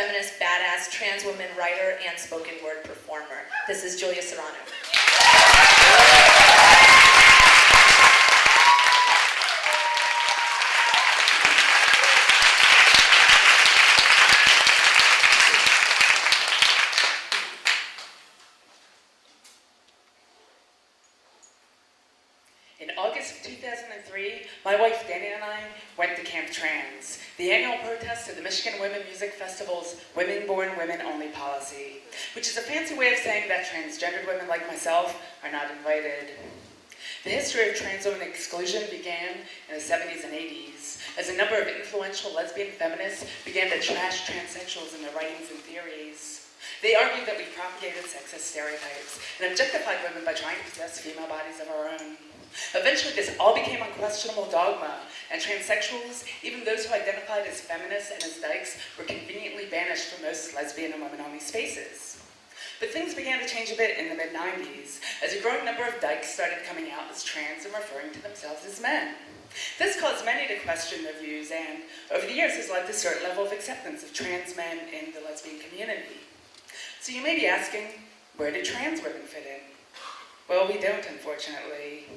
feminist, badass, trans woman, writer, and spoken word performer. This is Julia Serano. In August of 2003, my wife Danny and I went to Camp Trans, the annual protest of the Michigan Women Music Festival's Women-Born, Women-Only policy, which is a fancy way of saying that transgendered women like myself are not invited. The history of trans women exclusion began in the 70s and 80s, as a number of influential lesbian feminists began to trash transsexuals in their writings and theories. They argued that we propagated sexist stereotypes and objectified women by trying to possess female bodies of our own. Eventually, this all became unquestionable dogma, and transsexuals, even those who identified as feminists and as dykes, were conveniently banished from most lesbian and women-only spaces. But things began to change a bit in the mid-90s, as a growing number of dykes started coming out as trans and referring to themselves as men. This caused many to question their views, and over the years has led to a certain level of acceptance of trans men in the lesbian community. So you may be asking, where do trans women fit in? Well, we don't, unfortunately.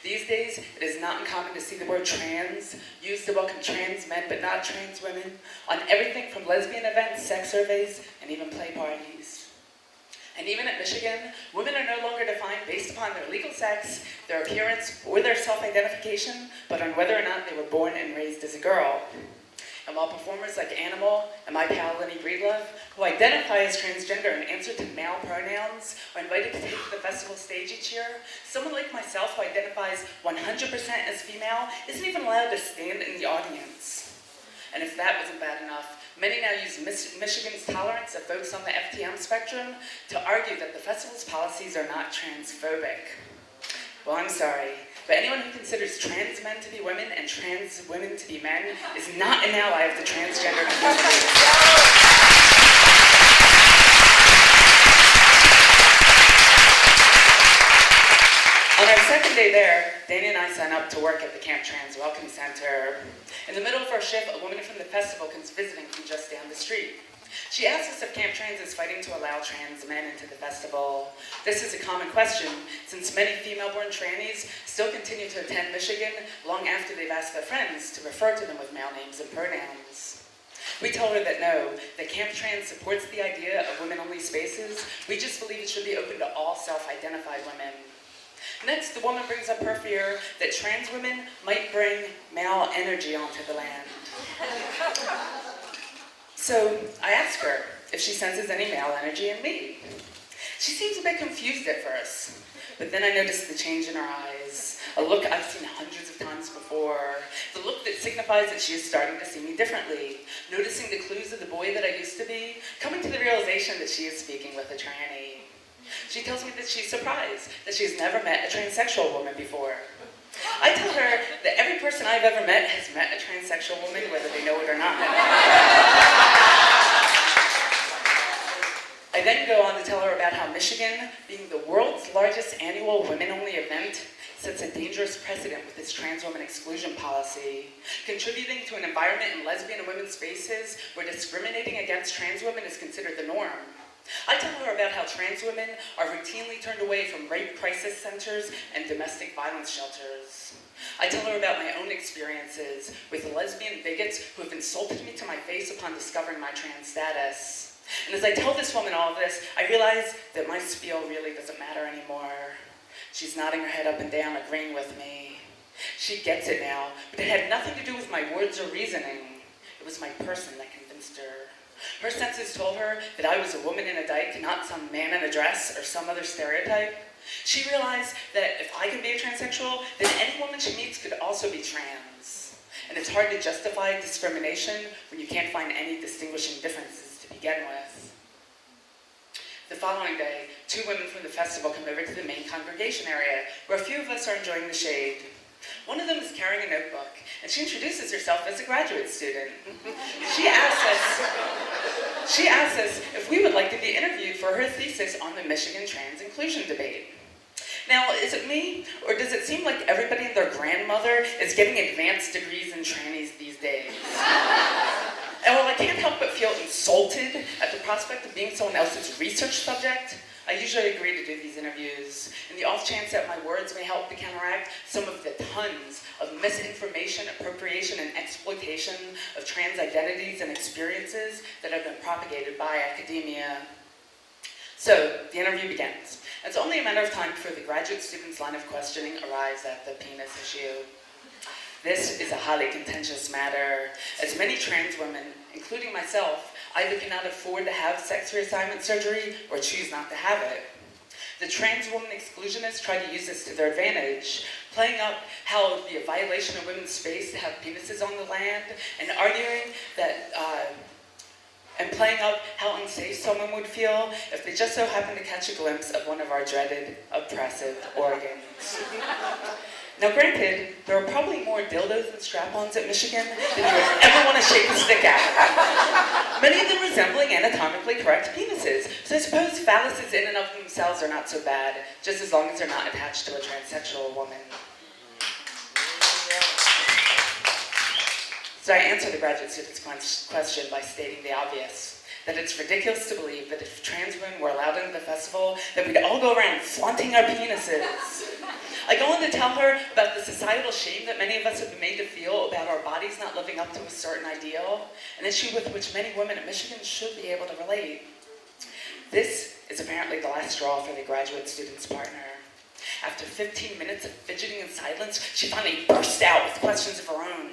These days, it is not uncommon to see the word trans used to welcome trans men but not trans women on everything from lesbian events, sex surveys, and even play parties. And even at Michigan, women are no longer defined based upon their legal sex, their appearance, or their self-identification, but on whether or not they were born and raised as a girl. And while performers like Animal and my pal Lynn Breedlove, who identify as transgender and answer to male pronouns, are invited to take the festival stage each year, someone like myself who identifies 100% as female isn't even allowed to stand in the audience. And if that wasn't bad enough, many now use Michigan's tolerance of folks on the FTM spectrum to argue that the festival's policies are not transphobic. Well, I'm sorry, but anyone who considers trans men to be women and trans women to be men is not an ally of the transgender community. On our second day there, Danny and I sign up to work at the Camp Trans Welcome Center. In the middle of our shift, a woman from the festival comes visiting from just down the street. She asks us if Camp Trans is fighting to allow trans men into the festival. This is a common question, since many female-born trannies still continue to attend Michigan long after they've asked their friends to refer to them with male names and pronouns. We tell her that no, that Camp Trans supports the idea of women-only spaces. We just believe it should be open to all self-identified women. Next, the woman brings up her fear that trans women might bring male energy onto the land. So I ask her if she senses any male energy in me. She seems a bit confused at first, but then I notice the change in her eyes, a look I've seen hundreds of times before, the look that signifies that she is starting to see me differently, noticing the clues of the boy that I used to be, coming to the realization that she is speaking with a tranny. She tells me that she's surprised, that she's never met a transsexual woman before. I tell her that every person I've ever met has met a transsexual woman, whether they know it or not. I then go on to tell her about how Michigan, being the world's largest annual women-only event, sets a dangerous precedent with its trans woman exclusion policy, contributing to an environment in lesbian and women's spaces where discriminating against trans women is considered the norm. I tell her about how trans women are routinely turned away from rape crisis centers and domestic violence shelters. I tell her about my own experiences with lesbian bigots who have insulted me to my face upon discovering my trans status. And as I tell this woman all of this, I realize that my spiel really doesn't matter anymore. She's nodding her head up and down, agreeing with me. She gets it now, but it had nothing to do with my words or reasoning. It was my person that convinced her. Her senses told her that I was a woman in a dyke, not some man in a dress or some other stereotype. She realized that if I could be a transsexual, then any woman she meets could also be trans. And it's hard to justify discrimination when you can't find any distinguishing differences to begin with. The following day, 2 women from the festival come over to the main congregation area, where a few of us are enjoying the shade. One of them is carrying a notebook, and she introduces herself as a graduate student. She asks us if we would like to be interviewed for her thesis on the Michigan trans inclusion debate. Now, is it me, or does it seem like everybody and their grandmother is getting advanced degrees in trannies these days? And while I can't help but feel insulted at the prospect of being someone else's research subject, I usually agree to do these interviews, in the off chance that my words may help to counteract some of the tons of misinformation, appropriation, and exploitation of trans identities and experiences that have been propagated by academia. So, the interview begins. It's only a matter of time before the graduate student's line of questioning arrives at the penis issue. This is a highly contentious matter, as many trans women, including myself, either cannot afford to have sex reassignment surgery or choose not to have it. The trans woman exclusionists try to use this to their advantage, playing up how it would be a violation of women's space to have penises on the land, and arguing that, and playing up how unsafe someone would feel if they just so happened to catch a glimpse of one of our dreaded, oppressive organs. Now granted, there are probably more dildos and strap-ons at Michigan than you would ever want to shake a stick at. Many of them resembling anatomically correct penises, so I suppose phalluses in and of themselves are not so bad, just as long as they're not attached to a transsexual woman. So I answer the graduate student's question by stating the obvious, that it's ridiculous to believe that if trans women were allowed into the festival, that we'd all go around flaunting our penises. I go on to tell her about the societal shame that many of us have been made to feel about our bodies not living up to a certain ideal, an issue with which many women at Michigan should be able to relate. This is apparently the last straw for the graduate student's partner. After 15 minutes of fidgeting in silence, she finally burst out with questions of her own.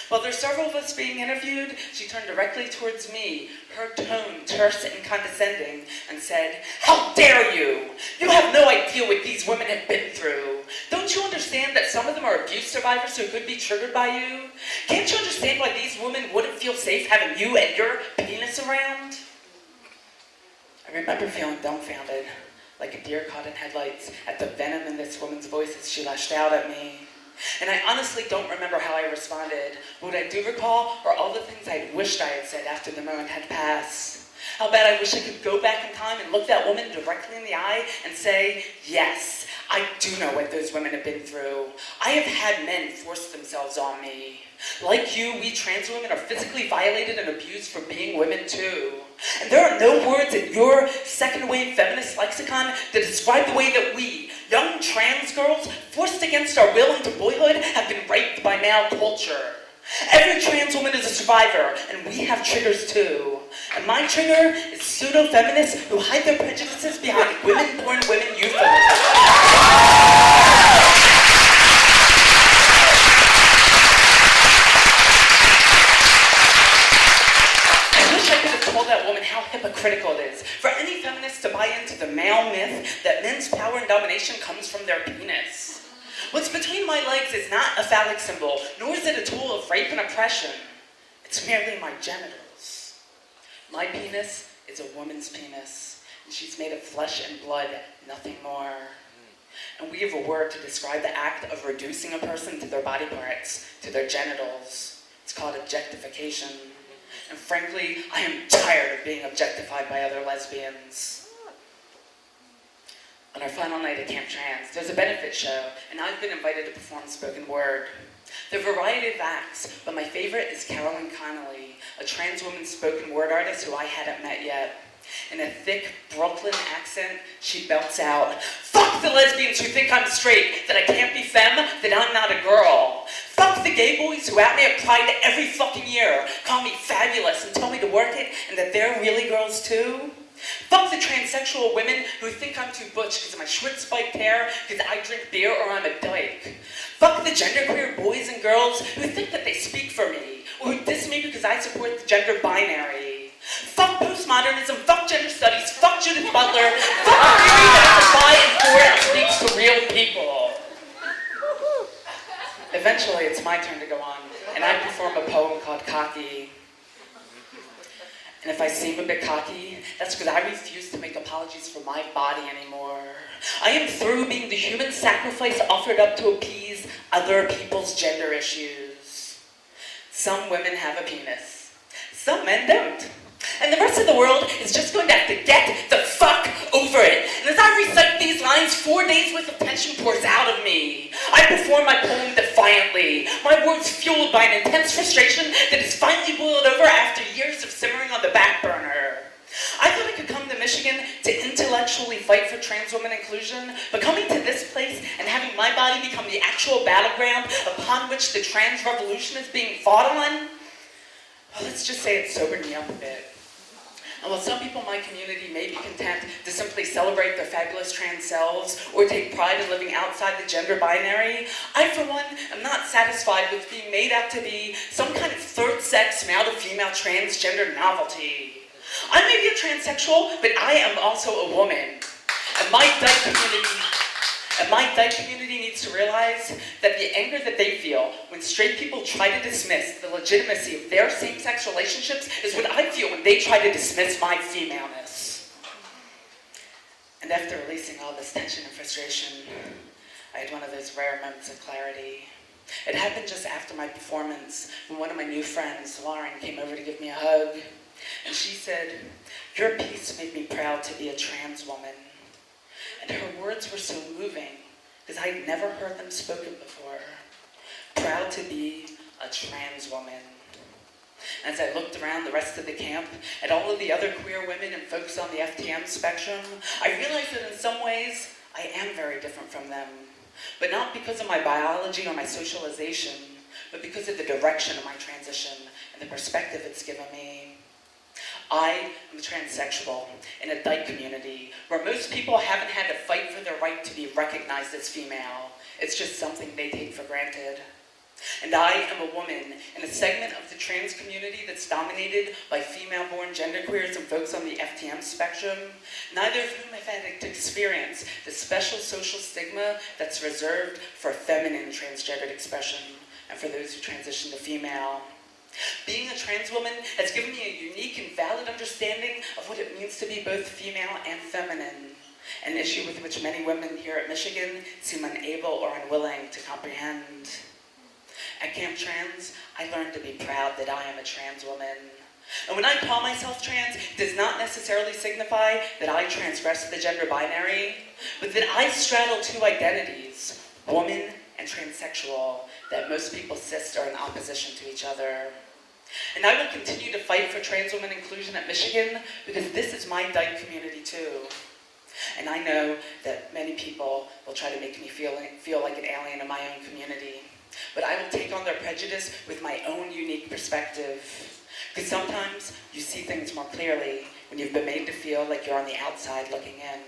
While there are several of us being interviewed, she turned directly towards me, her tone terse and condescending, and said, "How dare you? You have no idea what these women have been through. Don't you understand that some of them are abuse survivors who could be triggered by you? Can't you understand why these women wouldn't feel safe having you and your penis around?" I remember feeling dumbfounded, like a deer caught in headlights, at the venom in this woman's voice as she lashed out at me. And I honestly don't remember how I responded. What I do recall are all the things I wished I had said after the moment had passed. How bad I wish I could go back in time and look that woman directly in the eye and say, yes, I do know what those women have been through. I have had men force themselves on me. Like you, we trans women are physically violated and abused for being women too. And there are no words in your second-wave feminist lexicon that describe the way that we, young trans girls, forced against our will into boyhood, have been raped by male culture. Every trans woman is a survivor, and we have triggers too. And my trigger is pseudo-feminists who hide their prejudices behind women-born women euphemisms. That woman how hypocritical it is for any feminist to buy into the male myth that men's power and domination comes from their penis. What's between my legs is not a phallic symbol, nor is it a tool of rape and oppression. It's merely my genitals. My penis is a woman's penis, and she's made of flesh and blood, nothing more. And we have a word to describe the act of reducing a person to their body parts, to their genitals. It's called objectification. And frankly, I am tired of being objectified by other lesbians. On our final night at Camp Trans, there's a benefit show, and I've been invited to perform spoken word. There are a variety of acts, but my favorite is Carolyn Connolly, a trans woman spoken word artist who I hadn't met yet. In a thick Brooklyn accent, she belts out, "Fuck the lesbians who think I'm straight, that I can't be femme, that I'm not a girl. Fuck the gay boys who at me at Pride every fucking year, call me fabulous and tell me to work it and that they're really girls too. Fuck the transsexual women who think I'm too butch because of my short-spiked hair, because I drink beer or I'm a dyke. Fuck the genderqueer boys and girls who think that they speak for me, or who diss me because I support the gender binary. Fuck postmodernism, fuck gender studies, fuck Judith Butler, fuck a theory that is by and for and speaks to real people." Eventually, it's my turn to go on, and I perform a poem called Cocky. And if I seem a bit cocky, that's because I refuse to make apologies for my body anymore. I am through being the human sacrifice offered up to appease other people's gender issues. Some women have a penis. Some men don't. And the rest of the world is just going to have to get the fuck over it. And as I recite these lines, 4 days worth of tension pours out of me. I perform my poem defiantly, my words fueled by an intense frustration that is finally boiled over after years of back burner. I thought I could come to Michigan to intellectually fight for trans women inclusion, but coming to this place and having my body become the actual battleground upon which the trans revolution is being fought on, well, let's just say it sobered me up a bit. And while some people in my community may be content to simply celebrate their fabulous trans selves or take pride in living outside the gender binary, I, for one, am not satisfied with being made out to be some kind of third sex, male to female transgender novelty. I may be a transsexual, but I am also a woman. And my dyke community needs to realize that the anger that they feel when straight people try to dismiss the legitimacy of their same-sex relationships is what I feel when they try to dismiss my femaleness. And after releasing all this tension and frustration, I had one of those rare moments of clarity. It happened just after my performance when one of my new friends, Lauren, came over to give me a hug. And she said, "Your piece made me proud to be a trans woman." And her words were so moving because I'd never heard them spoken before. Proud to be a trans woman. As I looked around the rest of the camp at all of the other queer women and folks on the FTM spectrum, I realized that in some ways I am very different from them. But not because of my biology or my socialization, but because of the direction of my transition and the perspective it's given me. I am a transsexual in a dyke community where most people haven't had to fight for their right to be recognized as female. It's just something they take for granted. And I am a woman in a segment of the trans community that's dominated by female-born genderqueers and folks on the FTM spectrum, neither of whom have had to experience the special social stigma that's reserved for feminine transgendered expression and for those who transition to female. Being a trans woman has given me a unique and valid understanding of what it means to be both female and feminine, an issue with which many women here at Michigan seem unable or unwilling to comprehend. At Camp Trans, I learned to be proud that I am a trans woman. And when I call myself trans, it does not necessarily signify that I transgress the gender binary, but that I straddle two identities, woman and transsexual, that most people cis are in opposition to each other. And I will continue to fight for trans women inclusion at Michigan because this is my dyke community too. And I know that many people will try to make me feel like an alien in my own community. But I will take on their prejudice with my own unique perspective. Because sometimes you see things more clearly when you've been made to feel like you're on the outside looking in.